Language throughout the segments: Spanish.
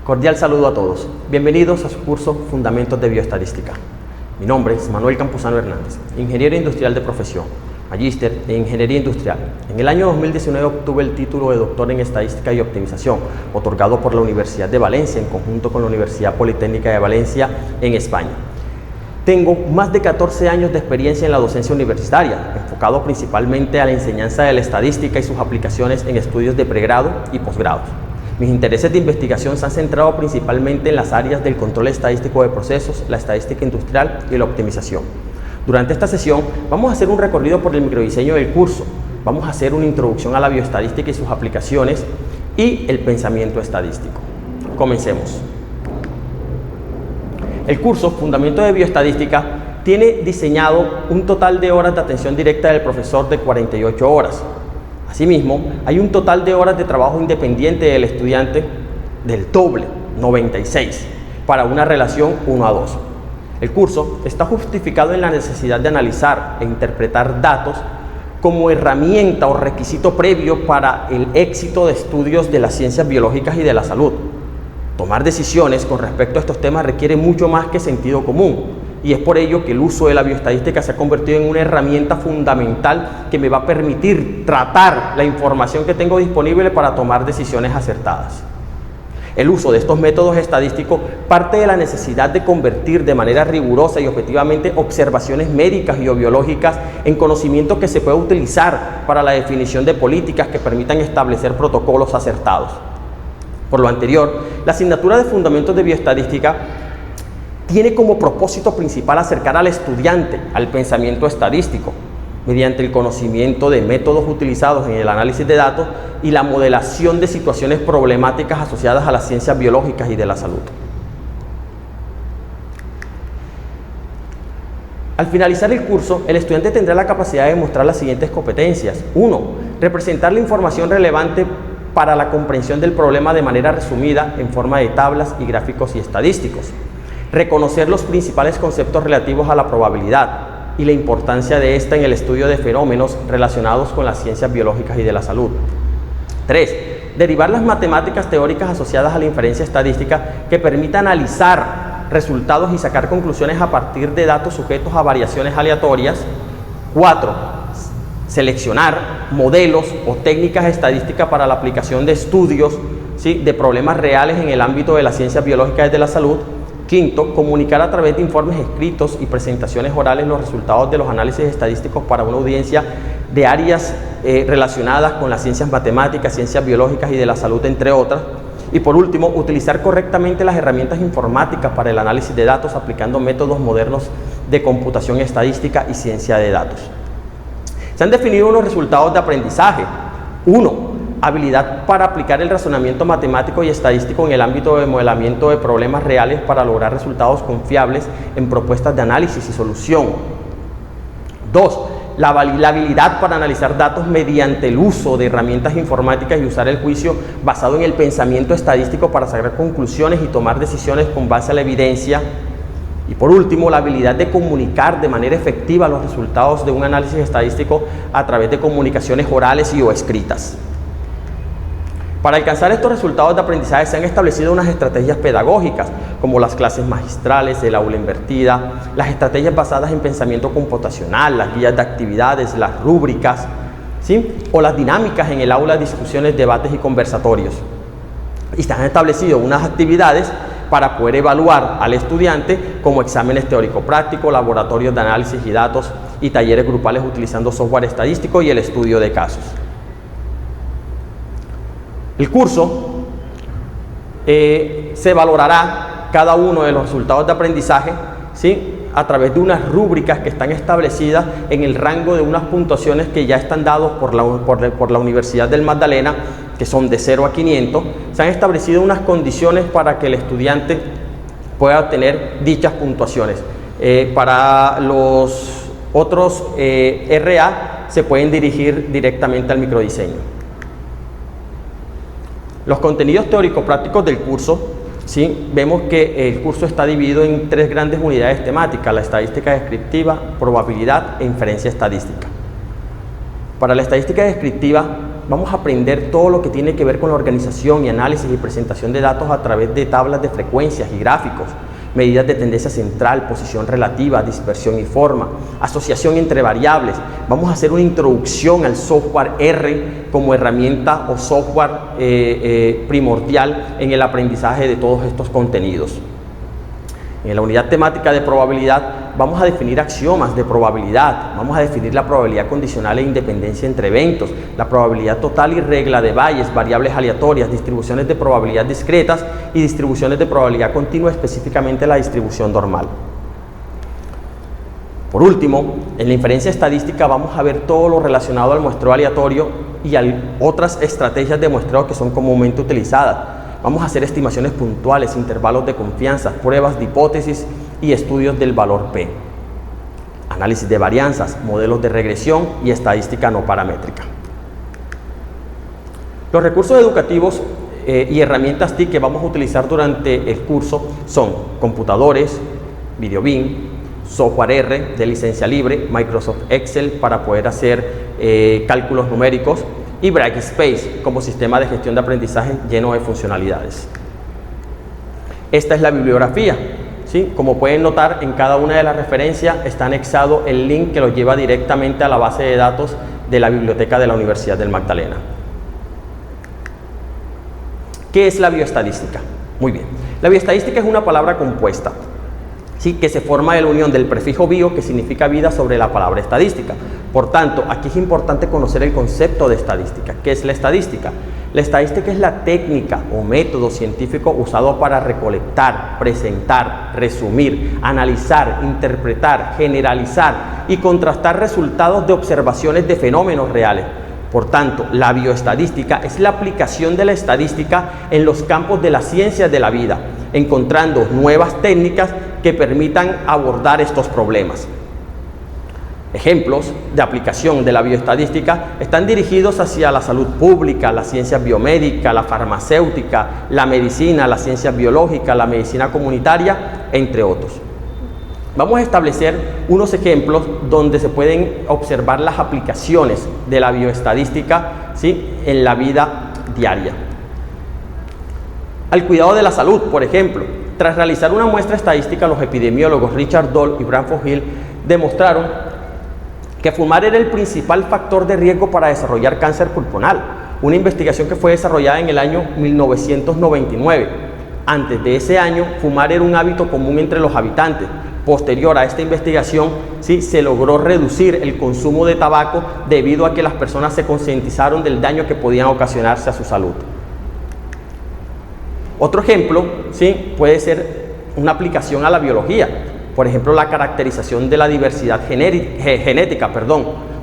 Cordial saludo a todos. Bienvenidos a su curso Fundamentos de Bioestadística. Mi nombre es Manuel Campuzano Hernández, ingeniero industrial de profesión, magíster en Ingeniería Industrial. En el año 2019 obtuve el título de doctor en Estadística y Optimización, otorgado por la Universidad de Valencia en conjunto con la Universidad Politécnica de Valencia en España. Tengo más de 14 años de experiencia en la docencia universitaria, enfocado principalmente a la enseñanza de la estadística y sus aplicaciones en estudios de pregrado y posgrados. Mis intereses de investigación se han centrado principalmente en las áreas del control estadístico de procesos, la estadística industrial y la optimización. Durante esta sesión vamos a hacer un recorrido por el microdiseño del curso, vamos a hacer una introducción a la bioestadística y sus aplicaciones y el pensamiento estadístico. Comencemos. El curso Fundamentos de Bioestadística tiene diseñado un total de horas de atención directa del profesor de 48 horas. Asimismo, hay un total de horas de trabajo independiente del estudiante del doble, 96, para una relación 1:2. El curso está justificado en la necesidad de analizar e interpretar datos como herramienta o requisito previo para el éxito de estudios de las ciencias biológicas y de la salud. Tomar decisiones con respecto a estos temas requiere mucho más que sentido común, y es por ello que el uso de la bioestadística se ha convertido en una herramienta fundamental que me va a permitir tratar la información que tengo disponible para tomar decisiones acertadas. El uso de estos métodos estadísticos parte de la necesidad de convertir de manera rigurosa y objetivamente observaciones médicas y o biológicas en conocimiento que se puede utilizar para la definición de políticas que permitan establecer protocolos acertados. Por lo anterior, la asignatura de Fundamentos de Bioestadística tiene como propósito principal acercar al estudiante al pensamiento estadístico, mediante el conocimiento de métodos utilizados en el análisis de datos y la modelación de situaciones problemáticas asociadas a las ciencias biológicas y de la salud. Al finalizar el curso, el estudiante tendrá la capacidad de mostrar las siguientes competencias. 1. Representar la información relevante para la comprensión del problema de manera resumida en forma de tablas y gráficos y estadísticos. Reconocer los principales conceptos relativos a la probabilidad y la importancia de esta en el estudio de fenómenos relacionados con las ciencias biológicas y de la salud. 3. Derivar las matemáticas teóricas asociadas a la inferencia estadística que permita analizar resultados y sacar conclusiones a partir de datos sujetos a variaciones aleatorias. 4. Seleccionar modelos o técnicas estadísticas para la aplicación de estudios, de problemas reales en el ámbito de las ciencias biológicas y de la salud. 5. Comunicar a través de informes escritos y presentaciones orales los resultados de los análisis estadísticos para una audiencia de áreas relacionadas con las ciencias matemáticas, ciencias biológicas y de la salud, entre otras. Y por último, utilizar correctamente las herramientas informáticas para el análisis de datos aplicando métodos modernos de computación estadística y ciencia de datos. Se han definido unos resultados de aprendizaje. 1. Habilidad para aplicar el razonamiento matemático y estadístico en el ámbito de modelamiento de problemas reales para lograr resultados confiables en propuestas de análisis y solución. 2. La habilidad para analizar datos mediante el uso de herramientas informáticas y usar el juicio basado en el pensamiento estadístico para sacar conclusiones y tomar decisiones con base a la evidencia. Y por último, la habilidad de comunicar de manera efectiva los resultados de un análisis estadístico a través de comunicaciones orales y o escritas. Para alcanzar estos resultados de aprendizaje se han establecido unas estrategias pedagógicas, como las clases magistrales, el aula invertida, las estrategias basadas en pensamiento computacional, las guías de actividades, las rúbricas, o las dinámicas en el aula, discusiones, debates y conversatorios. Y se han establecido unas actividades para poder evaluar al estudiante, como exámenes teórico-prácticos, laboratorios de análisis y datos y talleres grupales utilizando software estadístico y el estudio de casos. El curso se valorará cada uno de los resultados de aprendizaje, a través de unas rúbricas que están establecidas en el rango de unas puntuaciones que ya están dados por la Universidad del Magdalena, que son de 0 a 500. Se han establecido unas condiciones para que el estudiante pueda obtener dichas puntuaciones. Para los otros RA se pueden dirigir directamente al microdiseño. Los contenidos teórico-prácticos del curso, vemos que el curso está dividido en 3 grandes unidades temáticas: la estadística descriptiva, probabilidad e inferencia estadística. Para la estadística descriptiva vamos a aprender todo lo que tiene que ver con la organización y análisis y presentación de datos a través de tablas de frecuencias y gráficos, medidas de tendencia central, posición relativa, dispersión y forma, asociación entre variables. Vamos a hacer una introducción al software R como herramienta o software primordial en el aprendizaje de todos estos contenidos. En la unidad temática de probabilidad vamos a definir axiomas de probabilidad, vamos a definir la probabilidad condicional e independencia entre eventos, la probabilidad total y regla de Bayes, variables aleatorias, distribuciones de probabilidad discretas y distribuciones de probabilidad continua, específicamente la distribución normal. Por último, en la inferencia estadística vamos a ver todo lo relacionado al muestreo aleatorio y a otras estrategias de muestreo que son comúnmente utilizadas. Vamos a hacer estimaciones puntuales, intervalos de confianza, pruebas de hipótesis y estudios del valor P. Análisis de varianzas, modelos de regresión y estadística no paramétrica. Los recursos educativos y herramientas TIC que vamos a utilizar durante el curso son computadores, VideoBeam, software R de licencia libre, Microsoft Excel para poder hacer cálculos numéricos, y Brightspace como sistema de gestión de aprendizaje lleno de funcionalidades. Esta es la bibliografía, ¿sí? Como pueden notar, en cada una de las referencias está anexado el link que los lleva directamente a la base de datos de la biblioteca de la Universidad del Magdalena. ¿Qué es la bioestadística? Muy bien, la bioestadística es una palabra compuesta, ¿sí? Que se forma de la unión del prefijo bio, que significa vida, sobre la palabra estadística. Por tanto, aquí es importante conocer el concepto de estadística. ¿Qué es la estadística? La estadística es la técnica o método científico usado para recolectar, presentar, resumir, analizar, interpretar, generalizar y contrastar resultados de observaciones de fenómenos reales. Por tanto, la bioestadística es la aplicación de la estadística en los campos de las ciencias de la vida, encontrando nuevas técnicas que permitan abordar estos problemas. Ejemplos de aplicación de la bioestadística están dirigidos hacia la salud pública, la ciencia biomédica, la farmacéutica, la medicina, las ciencias biológicas, la medicina comunitaria, entre otros. Vamos a establecer unos ejemplos donde se pueden observar las aplicaciones de la bioestadística, ¿sí? En la vida diaria. Al cuidado de la salud, por ejemplo, tras realizar una muestra estadística, los epidemiólogos Richard Doll y Branford Hill demostraron que fumar era el principal factor de riesgo para desarrollar cáncer pulmonar, una investigación que fue desarrollada en el año 1999. Antes de ese año, fumar era un hábito común entre los habitantes. Posterior a esta investigación, ¿sí? Se logró reducir el consumo de tabaco debido a que las personas se concientizaron del daño que podían ocasionarse a su salud. Otro ejemplo, ¿sí? Puede ser una aplicación a la biología. Por ejemplo, la caracterización de la diversidad genética,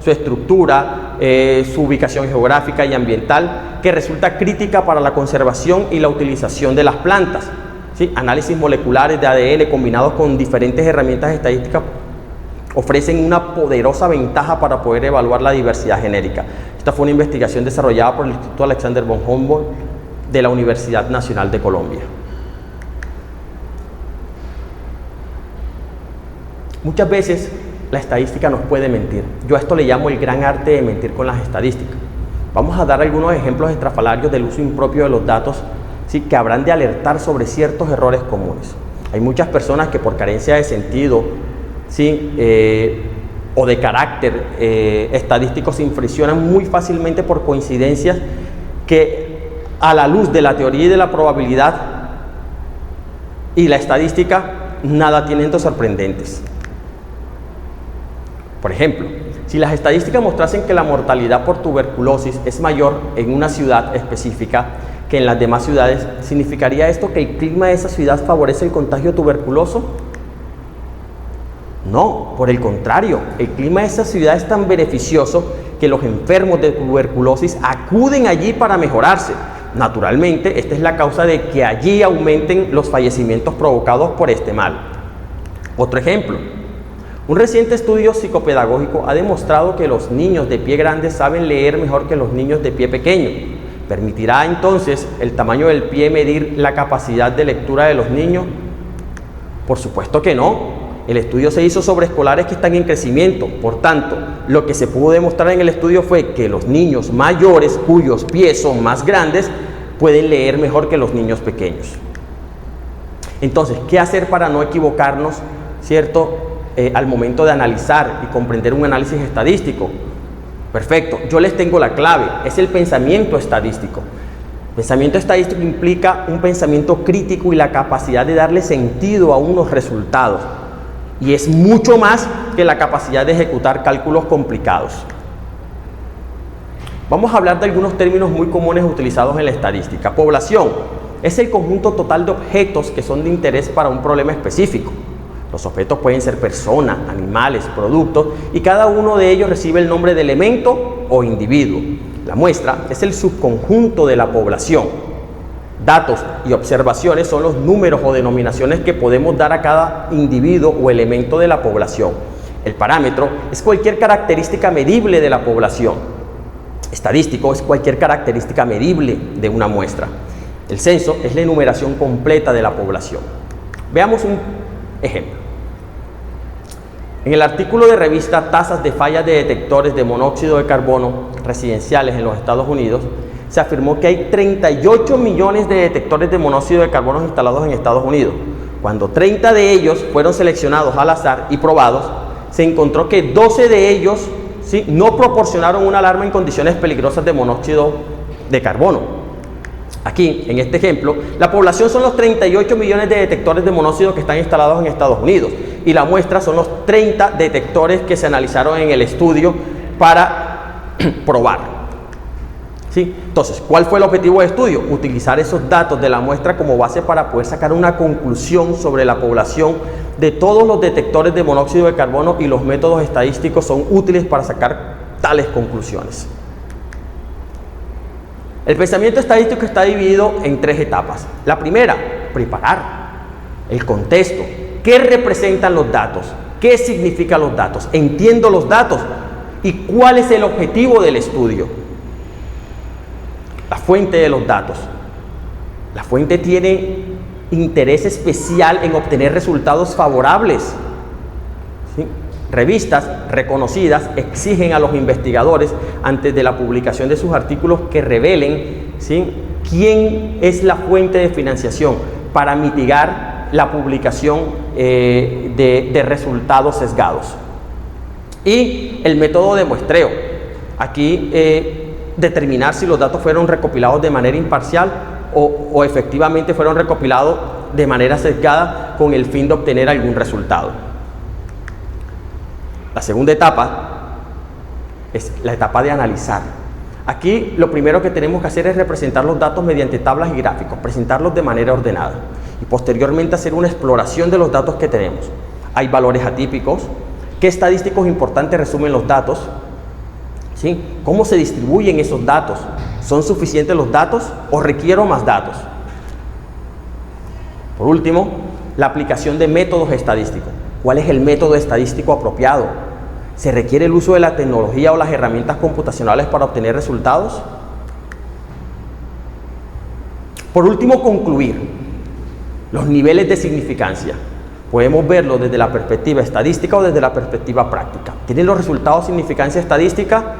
su estructura, su ubicación geográfica y ambiental, que resulta crítica para la conservación y la utilización de las plantas. ¿Sí? Análisis moleculares de ADN combinados con diferentes herramientas estadísticas ofrecen una poderosa ventaja para poder evaluar la diversidad genética. Esta fue una investigación desarrollada por el Instituto Alexander von Humboldt de la Universidad Nacional de Colombia. Muchas veces la estadística nos puede mentir. Yo a esto le llamo el gran arte de mentir con las estadísticas. Vamos a dar algunos ejemplos estrafalarios del uso impropio de los datos, ¿sí? Que habrán de alertar sobre ciertos errores comunes. Hay muchas personas que por carencia de sentido, ¿sí? O de carácter estadístico se impresionan muy fácilmente por coincidencias que, a la luz de la teoría y de la probabilidad y la estadística, nada tienen de sorprendentes. Por ejemplo, si las estadísticas mostrasen que la mortalidad por tuberculosis es mayor en una ciudad específica que en las demás ciudades, ¿significaría esto que el clima de esa ciudad favorece el contagio tuberculoso? No, por el contrario, el clima de esa ciudad es tan beneficioso que los enfermos de tuberculosis acuden allí para mejorarse. Naturalmente, esta es la causa de que allí aumenten los fallecimientos provocados por este mal. Otro ejemplo. Un reciente estudio psicopedagógico ha demostrado que los niños de pie grande saben leer mejor que los niños de pie pequeño. ¿Permitirá entonces el tamaño del pie medir la capacidad de lectura de los niños? Por supuesto que no. El estudio se hizo sobre escolares que están en crecimiento. Por tanto, lo que se pudo demostrar en el estudio fue que los niños mayores, cuyos pies son más grandes, pueden leer mejor que los niños pequeños. Entonces, ¿qué hacer para no equivocarnos, cierto, al momento de analizar y comprender un análisis estadístico? Perfecto, yo les tengo la clave, es el pensamiento estadístico. Pensamiento estadístico implica un pensamiento crítico y la capacidad de darle sentido a unos resultados. Y es mucho más que la capacidad de ejecutar cálculos complicados. Vamos a hablar de algunos términos muy comunes utilizados en la estadística. Población es el conjunto total de objetos que son de interés para un problema específico. Los objetos pueden ser personas, animales, productos, y cada uno de ellos recibe el nombre de elemento o individuo. La muestra es el subconjunto de la población. Datos y observaciones son los números o denominaciones que podemos dar a cada individuo o elemento de la población. El parámetro es cualquier característica medible de la población. Estadístico es cualquier característica medible de una muestra. El censo es la enumeración completa de la población. Veamos un ejemplo. En el artículo de revista Tasas de fallas de detectores de monóxido de carbono residenciales en los Estados Unidos, se afirmó que hay 38 millones de detectores de monóxido de carbono instalados en Estados Unidos. Cuando 30 de ellos fueron seleccionados al azar y probados, se encontró que 12 de ellos, ¿sí?, no proporcionaron una alarma en condiciones peligrosas de monóxido de carbono. Aquí, en este ejemplo, la población son los 38 millones de detectores de monóxido que están instalados en Estados Unidos y la muestra son los 30 detectores que se analizaron en el estudio para probar. ¿Sí? Entonces, ¿cuál fue el objetivo del estudio? Utilizar esos datos de la muestra como base para poder sacar una conclusión sobre la población de todos los detectores de monóxido de carbono, y los métodos estadísticos son útiles para sacar tales conclusiones. El pensamiento estadístico está dividido en 3 etapas. La primera, preparar el contexto. ¿Qué representan los datos? ¿Qué significan los datos? ¿Entiendo los datos? ¿Y cuál es el objetivo del estudio? La fuente de los datos. La fuente tiene interés especial en obtener resultados favorables. ¿Sí? Revistas reconocidas exigen a los investigadores, antes de la publicación de sus artículos, que revelen, ¿sí?, quién es la fuente de financiación para mitigar la publicación de resultados sesgados. Y el método de muestreo. Aquí determinar si los datos fueron recopilados de manera imparcial o efectivamente fueron recopilados de manera sesgada con el fin de obtener algún resultado. La segunda etapa es la etapa de analizar. Aquí lo primero que tenemos que hacer es representar los datos mediante tablas y gráficos, presentarlos de manera ordenada y posteriormente hacer una exploración de los datos que tenemos. Hay valores atípicos, qué estadísticos importantes resumen los datos, ¿sí?, cómo se distribuyen esos datos, ¿son suficientes los datos o requiero más datos? Por último, la aplicación de métodos estadísticos. ¿Cuál es el método estadístico apropiado? ¿Se requiere el uso de la tecnología o las herramientas computacionales para obtener resultados? Por último, concluir. Los niveles de significancia. Podemos verlo desde la perspectiva estadística o desde la perspectiva práctica. ¿Tienen los resultados significancia estadística?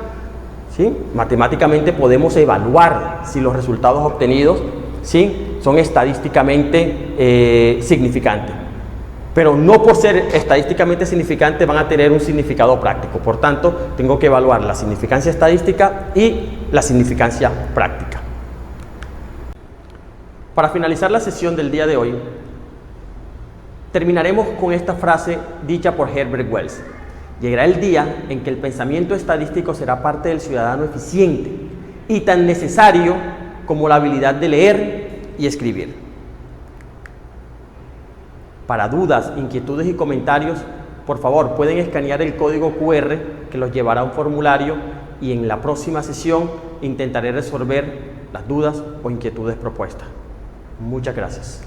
¿Sí? Matemáticamente podemos evaluar si los resultados obtenidos, ¿sí?, son estadísticamente significantes. Pero no por ser estadísticamente significantes van a tener un significado práctico. Por tanto, tengo que evaluar la significancia estadística y la significancia práctica. Para finalizar la sesión del día de hoy, terminaremos con esta frase dicha por Herbert Wells. Llegará el día en que el pensamiento estadístico será parte del ciudadano eficiente y tan necesario como la habilidad de leer y escribir. Para dudas, inquietudes y comentarios, por favor, pueden escanear el código QR que los llevará a un formulario y en la próxima sesión intentaré resolver las dudas o inquietudes propuestas. Muchas gracias.